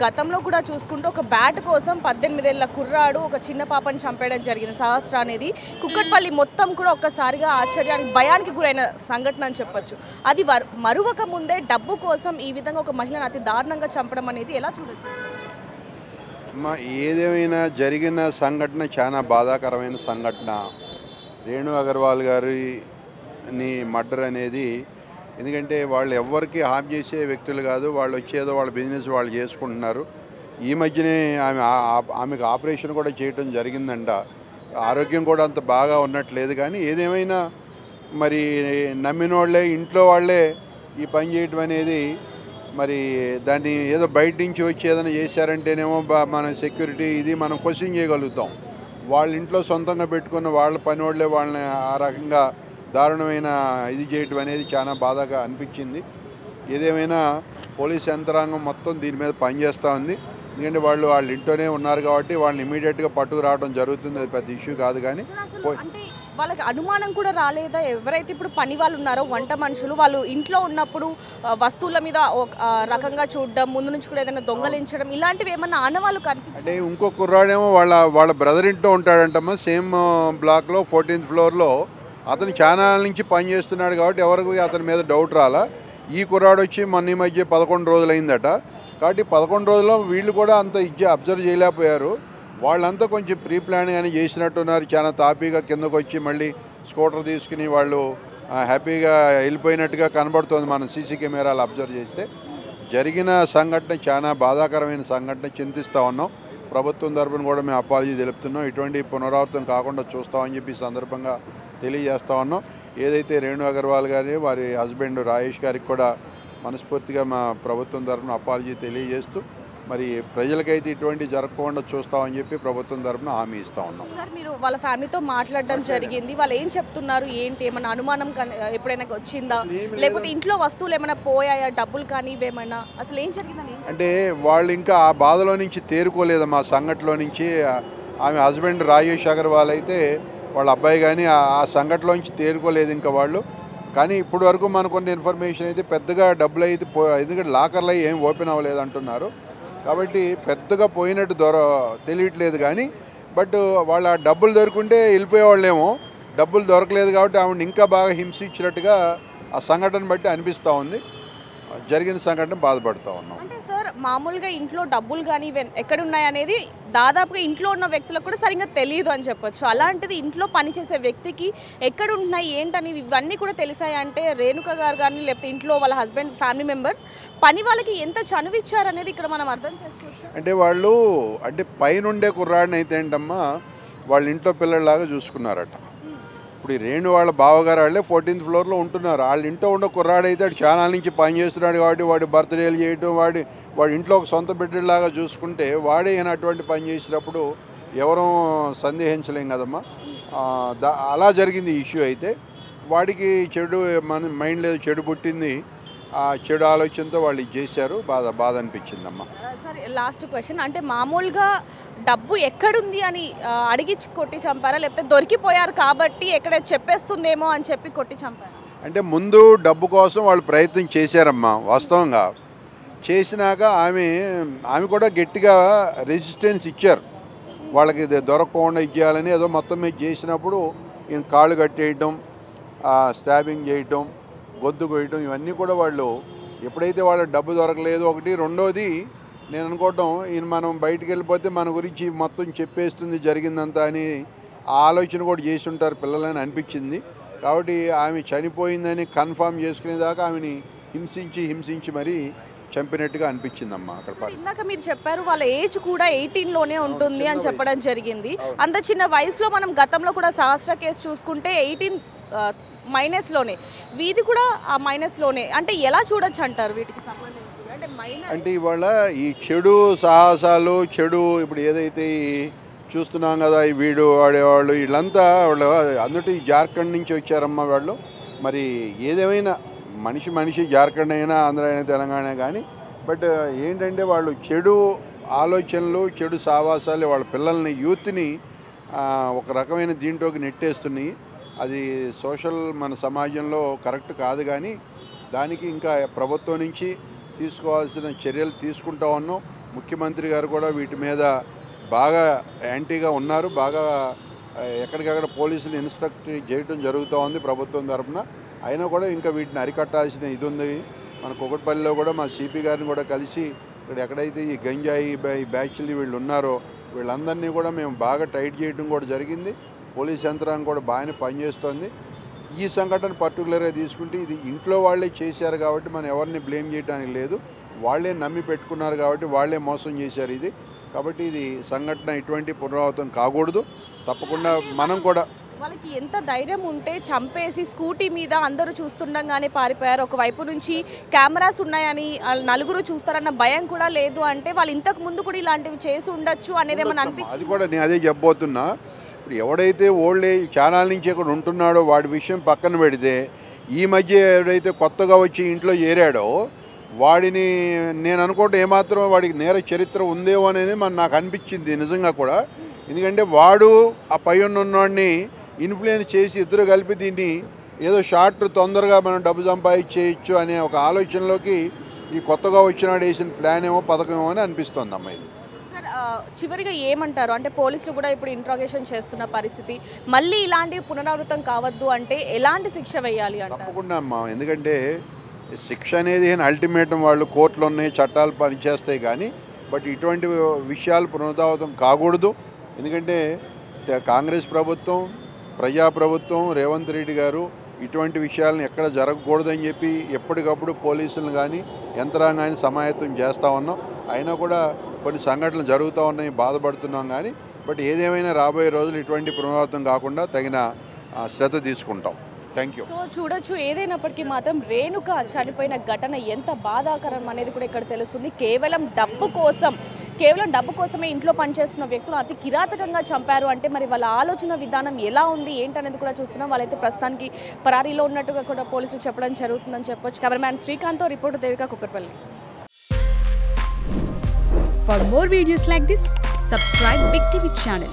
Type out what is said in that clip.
గతంలో కూడా చూసుకుంటే ఒక బ్యాట్ కోసం 18 ఏళ్ల కుర్రాడు ఒక చిన్న పాపని చంపేయడం జరిగింది. సహస్ర అనేది కుక్కట్పల్లి మొత్తం కూడా ఒక్కసారిగా ఆశ్చర్యానికి భయానికి గురైన సంఘటన అని చెప్పొచ్చు. అది మరువక ముందే డబ్బు కోసం ఈ విధంగా ఒక మహిళను అతి దారుణంగా చంపడం అనేది ఎలా చూడొచ్చు? ఏదేమైనా జరిగిన సంఘటన చాలా బాధాకరమైన సంఘటన. రేణు అగర్వాల్ గారిని మర్డర్ అనేది, ఎందుకంటే వాళ్ళు ఎవ్వరికి హామ్ చేసే వ్యక్తులు కాదు. వాళ్ళు వచ్చేదో వాళ్ళ బిజినెస్ వాళ్ళు చేసుకుంటున్నారు. ఈ మధ్యనే ఆమెకు ఆపరేషన్ కూడా చేయటం జరిగిందంట. ఆరోగ్యం కూడా అంత బాగా ఉన్నట్లేదు. కానీ ఏదేమైనా మరి నమ్మిన వాళ్ళే, ఇంట్లో వాళ్ళే ఈ పని చేయటం అనేది, మరి దాన్ని ఏదో బయట నుంచి వచ్చి ఏదైనా చేశారంటేనేమో మన సెక్యూరిటీ ఇది మనం క్వశ్చన్ చేయగలుగుతాం. వాళ్ళ ఇంట్లో సొంతంగా పెట్టుకున్న వాళ్ళ పని వాళ్ళే వాళ్ళని ఆ రకంగా దారుణమైన ఇది చేయటం అనేది చాలా బాధగా అనిపించింది. ఏదేమైనా పోలీస్ యంత్రాంగం మొత్తం దీని మీద పనిచేస్తూ ఉంది. ఎందుకంటే వాళ్ళ ఇంట్లోనే ఉన్నారు కాబట్టి వాళ్ళని ఇమీడియట్గా పట్టుకు రావడం జరుగుతుంది. అది పెద్ద ఇష్యూ కాదు. కానీ వాళ్ళకి అనుమానం కూడా రాలేదా? ఎవరైతే ఇప్పుడు పని వాళ్ళు ఉన్నారో, వంట మనుషులు, వాళ్ళు ఇంట్లో ఉన్నప్పుడు వస్తువుల మీద రకంగా చూడడం, ముందు నుంచి కూడా ఏదైనా దొంగలించడం, ఇలాంటివి ఏమన్నా ఆనవాళ్ళు కనిపించాయి? అంటే ఇంకో కుర్రాడేమో వాళ్ళ బ్రదర్ ఇంట్లో ఉంటాడంటమ్మా, సేమ్ బ్లాక్లో 14th ఫ్లోర్లో. అతను చాలా నుంచి పని చేస్తున్నాడు కాబట్టి ఎవరికి అతని మీద డౌట్ రాలా. ఈ కుర్రాడు వచ్చి మొన్న ఈ మధ్య 11 రోజులైందట. కాబట్టి 11 రోజుల్లో వీళ్ళు కూడా అంత అబ్జర్వ్ చేయలేకపోయారు. వాళ్ళంతా కొంచెం ప్రీ ప్లాన్ కానీ చేసినట్టున్నారు. చాలా తాపీగా కిందకు వచ్చి మళ్ళీ స్కూటర్ తీసుకుని వాళ్ళు హ్యాపీగా వెళ్ళిపోయినట్టుగా కనబడుతుంది మనం సీసీ కెమెరాలు అబ్జర్వ్ చేస్తే. జరిగిన సంఘటన చాలా బాధాకరమైన సంఘటన, చింతిస్తూ ఉన్నాం. ప్రభుత్వం తరఫున కూడా మేము అపాలజీ తెలుపుతున్నాం. ఇటువంటి పునరావృతం కాకుండా చూస్తామని చెప్పి సందర్భంగా తెలియజేస్తూ ఉన్నాం. ఏదైతే రేణు అగర్వాల్ గారి వారి హస్బెండ్ రాజేష్ గారికి కూడా మనస్ఫూర్తిగా మా ప్రభుత్వం తరఫున అపాలజీ తెలియజేస్తూ, మరి ప్రజలకైతే ఇటువంటి జరగకుండా చూస్తామని చెప్పి ప్రభుత్వం తరఫున హామీ ఇస్తూ ఉన్నాం. సార్, మీరు వాళ్ళ ఫ్యామిలీతో మాట్లాడడం జరిగింది. వాళ్ళు ఏం చెప్తున్నారు? ఏంటి, ఏమైనా అనుమానం ఎప్పుడైనా వచ్చిందా? లేకపోతే ఇంట్లో వస్తువులు ఏమైనా పోయాయా? డబ్బులు కానీ ఇవేమైనా అసలు ఏం జరిగిందని? అంటే వాళ్ళు ఇంకా ఆ బాధలో నుంచి తేరుకోలేదు. మా సంఘటనలో నుంచి ఆమె హస్బెండ్ రాజేష్ అగర్వాల్ అయితే వాళ్ళ అబ్బాయి కానీ ఆ సంఘటనలో నుంచి తేరుకోలేదు ఇంకా వాళ్ళు. కానీ ఇప్పటి వరకు మనకున్న ఇన్ఫర్మేషన్ అయితే పెద్దగా డబ్బులు అయితే ఎందుకంటే లాకర్లు అవి ఏం ఓపెన్ అవ్వలేదు అంటున్నారు. కాబట్టి పెద్దగా పోయినట్టు తెలియట్లేదు. కానీ బట్ వాళ్ళ డబ్బులు దొరుకుంటే వెళ్ళిపోయేవాళ్ళేమో. డబ్బులు దొరకలేదు కాబట్టి ఆవిడ ఇంకా బాగా హింసించినట్టుగా ఆ సంఘటన బట్టి అనిపిస్తూ ఉంది. జరిగిన సంఘటన బాధపడుతూ ఉన్నాం. అంటే సార్, మామూలుగా ఇంట్లో డబ్బులు కానీ ఎక్కడున్నాయి అనేది దాదాపుగా ఇంట్లో ఉన్న వ్యక్తులకు కూడా సరిగ్గా తెలియదు అని చెప్పొచ్చు. అలాంటిది ఇంట్లో పనిచేసే వ్యక్తికి ఎక్కడున్నాయి ఏంటని ఇవన్నీ కూడా తెలిసాయంటే రేణుక గారు కానీ లేకపోతే ఇంట్లో వాళ్ళ హస్బెండ్ ఫ్యామిలీ మెంబర్స్ పని వాళ్ళకి ఎంత చనువిచ్చారనేది ఇక్కడ మనం అర్థం చేసుకోవచ్చు. అంటే వాళ్ళు పైనుండే కుర్రాడిని అయితే ఏంటమ్మా వాళ్ళ ఇంట్లో పిల్లల్లాగా చూసుకున్నారట. ఇప్పుడు ఈ రేణు వాళ్ళ బావగారు వాళ్ళే 14th ఫ్లోర్లో ఉంటున్నారు. వాళ్ళ ఇంట్లో ఉన్న కుర్రాడైతే వాడు చాలా నుంచి పని చేస్తున్నాడు కాబట్టి వాడి బర్త్డేలు చేయటం, వాడి ఇంట్లో ఒక సొంత బిడ్డలాగా చూసుకుంటే వాడే అటువంటి పని చేసినప్పుడు ఎవరూ సందేహించలేం కదమ్మా. అలా జరిగింది ఇష్యూ. అయితే వాడికి చెడు మైండ్ లేదు, చెడు పుట్టింది. ఆ చెడు ఆలోచనతో వాళ్ళు ఇది చేశారు. బాధ అనిపించిందమ్మా. సరే, లాస్ట్ క్వశ్చన్. అంటే మామూలుగా డబ్బు ఎక్కడుంది అని అడిగి కొట్టి చంపారా, లేకపోతే దొరికిపోయారు కాబట్టి ఎక్కడ చెప్పేస్తుందేమో అని చెప్పి కొట్టి చంపారా? అంటే ముందు డబ్బు కోసం వాళ్ళు ప్రయత్నం చేశారమ్మా. వాస్తవంగా చేసినాక ఆమె కూడా గట్టిగా రెసిస్టెన్స్ ఇచ్చారు. వాళ్ళకి దొరకకుండా ఇచ్చేయాలని ఏదో మొత్తం మీద చేసినప్పుడు ఈయన కాళ్ళు కట్టేయటం, స్టాబింగ్ చేయటం, గొంతు కొయ్యటం, ఇవన్నీ కూడా వాళ్ళు ఎప్పుడైతే వాళ్ళ డబ్బు దొరకలేదు ఒకటి. రెండోది నేను అనుకోవటం ఈయన మనం బయటికి వెళ్ళిపోతే మన గురించి మొత్తం చెప్పేస్తుంది జరిగిందంతా అని ఆలోచన కూడా చేసి ఉంటారు పిల్లలని అనిపించింది. కాబట్టి ఆమె చనిపోయిందని కన్ఫర్మ్ చేసుకునేదాకా ఆమెని హింసించి మరీ చంపినట్టుగా అనిపించిందమ్మా. అక్కడ ఇందాక మీరు చెప్పారు వాళ్ళ ఏజ్ కూడా 18లోనే ఉంటుంది అని చెప్పడం జరిగింది. అంత చిన్న వయసులో మనం గతంలో కూడా సహస్ర కేసు చూసుకుంటే 18 మైనస్లోనే, వీధి కూడా ఆ మైనస్లోనే. అంటే ఎలా చూడొచ్చు అంటారు వీటికి సంబంధించి? అంటే ఇవాళ ఈ చెడు సాహసాలు, చెడు ఇప్పుడు ఏదైతే చూస్తున్నాం కదా, ఈ వీడు ఆడేవాళ్ళు వీళ్ళంతా వాళ్ళు అందులో జార్ఖండ్ నుంచి వచ్చారమ్మా వాళ్ళు. మరి ఏదేమైనా మనిషి జార్ఖండ్ అయినా, ఆంధ్ర అయినా, తెలంగాణ కానీ బట్ ఏంటంటే వాళ్ళు చెడు ఆలోచనలు, చెడు సావాసాలు వాళ్ళ పిల్లల్ని, యూత్ని ఒక రకమైన దీంట్లోకి నెట్టేస్తున్నాయి. అది సోషల్ మన సమాజంలో కరెక్ట్ కాదు. కానీ దానికి ఇంకా ప్రభుత్వం నుంచి తీసుకోవాల్సిన చర్యలు తీసుకుంటా ఉన్నాం. ముఖ్యమంత్రి గారు కూడా వీటి మీద బాగా యాంటీగా ఉన్నారు. బాగా ఎక్కడికక్కడ పోలీసులు ఇన్స్ట్రక్ట్ చేయడం జరుగుతూ ఉంది ప్రభుత్వం తరఫున. అయినా కూడా ఇంకా వీటిని అరికట్టాల్సిన ఇది ఉంది. మన కుకట్పల్లిలో కూడా మా సిపి గారిని కూడా కలిసి ఇక్కడ ఎక్కడైతే ఈ గంజాయి బ్యాచ్లు వీళ్ళు ఉన్నారో వీళ్ళందరినీ కూడా మేము బాగా టైట్ చేయడం కూడా జరిగింది. పోలీస్ యంత్రాంగం కూడా బాగానే పనిచేస్తోంది. ఈ సంఘటన పర్టికులర్గా తీసుకుంటే ఇది ఇంట్లో వాళ్ళే చేశారు కాబట్టి మనం ఎవరిని బ్లేమ్ చేయడానికి లేదు. వాళ్ళే నమ్మి పెట్టుకున్నారు కాబట్టి వాళ్ళే మోసం చేశారు ఇది. కాబట్టి ఇది సంఘటన ఇటువంటి పునరావృతం కాకూడదు. తప్పకుండా మనం కూడా వాళ్ళకి ఎంత ధైర్యం ఉంటే చంపేసి స్కూటీ మీద అందరూ చూస్తుండగానే పారిపోయారు. ఒకవైపు నుంచి కెమెరాస్ ఉన్నాయని నలుగురు చూస్తారన్న భయం కూడా లేదు అంటే వాళ్ళు ఇంతకు ముందు కూడా ఇలాంటివి చేసి ఉండొచ్చు అనేది ఏమన్నా అనిపించింది? అది కూడా నేను అదే చెప్పబోతున్నా. ఇప్పుడు ఎవడైతే ఓల్డ్ ఏజ్ ఛానల్ నుంచి ఇక్కడ ఉంటున్నాడో వాడి విషయం పక్కన పెడితే ఈ మధ్య ఎవరైతే కొత్తగా వచ్చి ఇంట్లో చేరాడో వాడిని నేను అనుకుంటే ఏమాత్రం వాడికి నేర చరిత్ర ఉందేమో అనేది నాకు అనిపించింది నిజంగా కూడా. ఎందుకంటే వాడు ఆ పై ఉన్నవాడిని ఇన్ఫ్లుయెన్స్ చేసి ఇద్దరు కలిపి దీన్ని ఏదో షార్ట్ తొందరగా మనం డబ్బు సంపాదించేయచ్చు అనే ఒక ఆలోచనలోకి ఈ కొత్తగా వచ్చినాడు వేసిన ప్లాన్ ఏమో పథకం ఏమో అని అనిపిస్తుంది అమ్మ ఇది. సార్ చివరిగా ఏమంటారు అంటే పోలీసులు కూడా ఇప్పుడు ఇంట్రాగేషన్ చేస్తున్న పరిస్థితి మళ్ళీ ఇలాంటివి పునరావృతం కావద్దు అంటే ఎలాంటి శిక్ష వేయాలి అంటే? తప్పకుండా అమ్మా. ఎందుకంటే శిక్ష అనేది అల్టిమేటం వాళ్ళు కోర్టులు ఉన్నాయి, చట్టాలు పనిచేస్తాయి కానీ బట్ ఇటువంటి విషయాలు పునరావృతం కాకూడదు. ఎందుకంటే కాంగ్రెస్ ప్రభుత్వం, ప్రజాప్రభుత్వం, రేవంత్ రెడ్డి గారు ఇటువంటి విషయాలను ఎక్కడ జరగకూడదని చెప్పి ఎప్పటికప్పుడు పోలీసులను కానీ యంత్రాంగాన్ని సమాయత్తం చేస్తూ ఉన్నాం. అయినా కూడా కొన్ని సంఘటనలు జరుగుతూ ఉన్నాయి, బాధపడుతున్నాం కానీ బట్ ఏదేమైనా రాబోయే రోజులు ఇటువంటి పునరావృతం కాకుండా తగిన శ్రద్ధ తీసుకుంటాం. Thank you. సో చూడొచ్చు ఏదైనప్పటికీ మాత్రం రేణుక చనిపోయిన ఘటన ఎంత బాధాకరం అనేది కూడా ఇక్కడ తెలుస్తుంది. కేవలం డబ్బు కోసమే ఇంట్లో పనిచేస్తున్న వ్యక్తులు అతి కిరాతకంగా చంపారు అంటే మరి వాళ్ళ ఆలోచన విధానం ఎలా ఉంది ఏంటనేది కూడా చూస్తున్నాం. వాళ్ళైతే ప్రస్తుతానికి పరారీలో ఉన్నట్టుగా కూడా పోలీసులు చెప్పడం జరుగుతుందని చెప్పొచ్చు. కెమెరామ్యాన్ శ్రీకాంత్తో reporter Devika, Kukatpally. For more videos like this, subscribe Big TV channel.